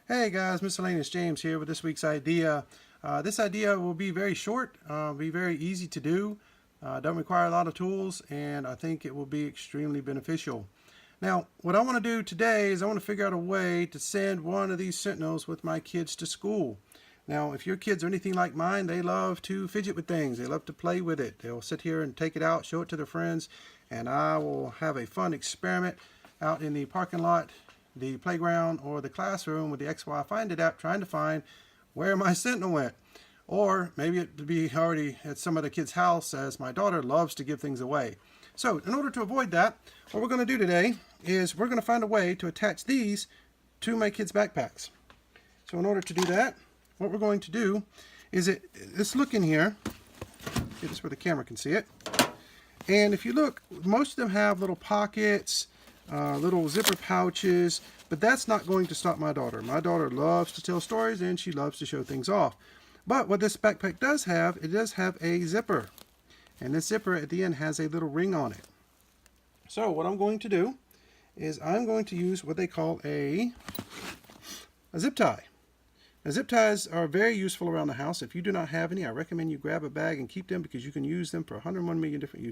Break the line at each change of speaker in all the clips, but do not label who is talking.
Hey guys, Miscellaneous James here with this week's idea. This idea will be very short, be very easy to do, don't require a lot of tools, and I think it will be extremely beneficial. Now, what I want to do today is I want to figure out a way to send one of these sentinels with my kids to school. Now, if your kids are anything like mine, they love to fidget with things. They love to play with it. They'll sit here and take it out, show it to their friends, and I will have a fun experiment out in the parking lot, the playground, or the classroom with the XYO Find It app, trying to find where my sentinel went. Or maybe it would be already at some other kid's house, as my daughter loves to give things away. So in order to avoid that, what we're going to do today is we're going to find a way to attach these to my kids' backpacks. So in order to do that, what we're going to do is let's look in here. Get this where the camera can see it. And if you look, most of them have little pockets, little zipper pouches, but that's not going to stop my daughter. My daughter loves to tell stories and she loves to show things off. But what this backpack does have, it does have a zipper. And this zipper at the end has a little ring on it. So what I'm going to do is I'm going to use what they call a zip tie. Now, zip ties are very useful around the house. If you do not have any, I recommend you grab a bag and keep them because you can use them for 101 million different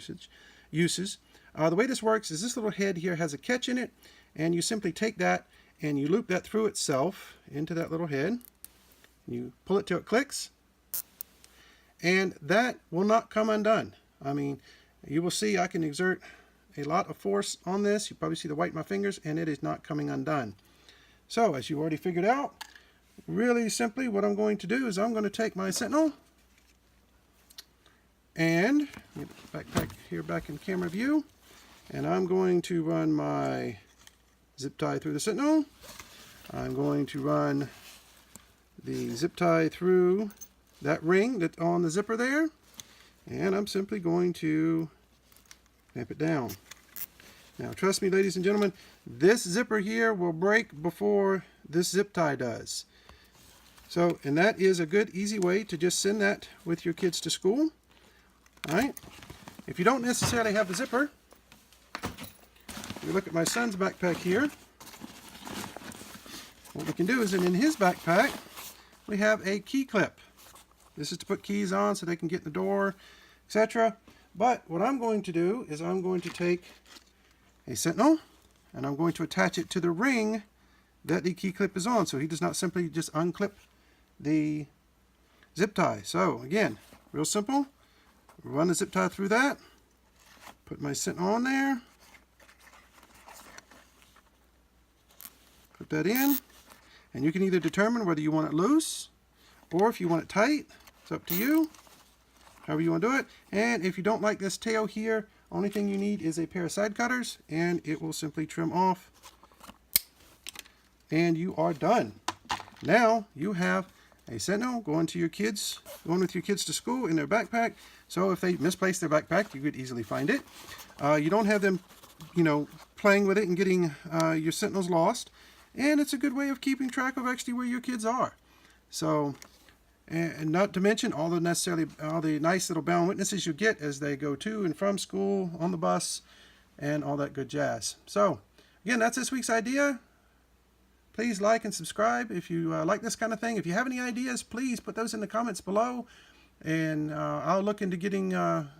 uses. The way this works is this little head here has a catch in it, and you simply take that and you loop that through itself into that little head. You pull it till it clicks, and that will not come undone. I mean, you will see I can exert a lot of force on this. You probably see the white in my fingers, and it is not coming undone. So, as you already figured out, really simply what I'm going to do is I'm going to take my sentinel and get the backpack here back in camera view, and I'm going to run my zip tie through the sentinel. I'm going to run the zip tie through that ring that's on the zipper there, and I'm simply going to clamp it down. Now trust me, ladies and gentlemen, this zipper here will break before this zip tie does. So, and that is a good easy way to just send that with your kids to school. Alright, if you don't necessarily have the zipper, you look at my son's backpack here. What we can do is in his backpack we have a key clip. This is to put keys on so they can get in the door, etc. But what I'm going to do is I'm going to take a sentinel and I'm going to attach it to the ring that the key clip is on, so he does not simply just unclip the zip tie. So again, real simple. Run the zip tie through that, put my sentinel on there, put that in, and you can either determine whether you want it loose or if you want it tight. It's up to you, however you want to do it. And if you don't like this tail here, only thing you need is a pair of side cutters, and it will simply trim off, and you are done. Now you have a sentinel going with your kids to school in their backpack. So if they misplace their backpack, you could easily find it. You don't have them, playing with it and getting your sentinels lost. And it's a good way of keeping track of actually where your kids are. So, and not to mention all the nice little bound witnesses you get as they go to and from school, on the bus, and all that good jazz. So, again, that's this week's idea. Please like and subscribe if you like this kind of thing. If you have any ideas, please put those in the comments below, and I'll look into getting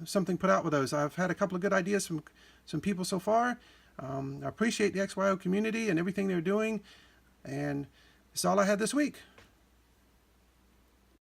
something put out with those. I've had a couple of good ideas from some people so far. I appreciate the XYO community and everything they're doing, and that's all I had this week.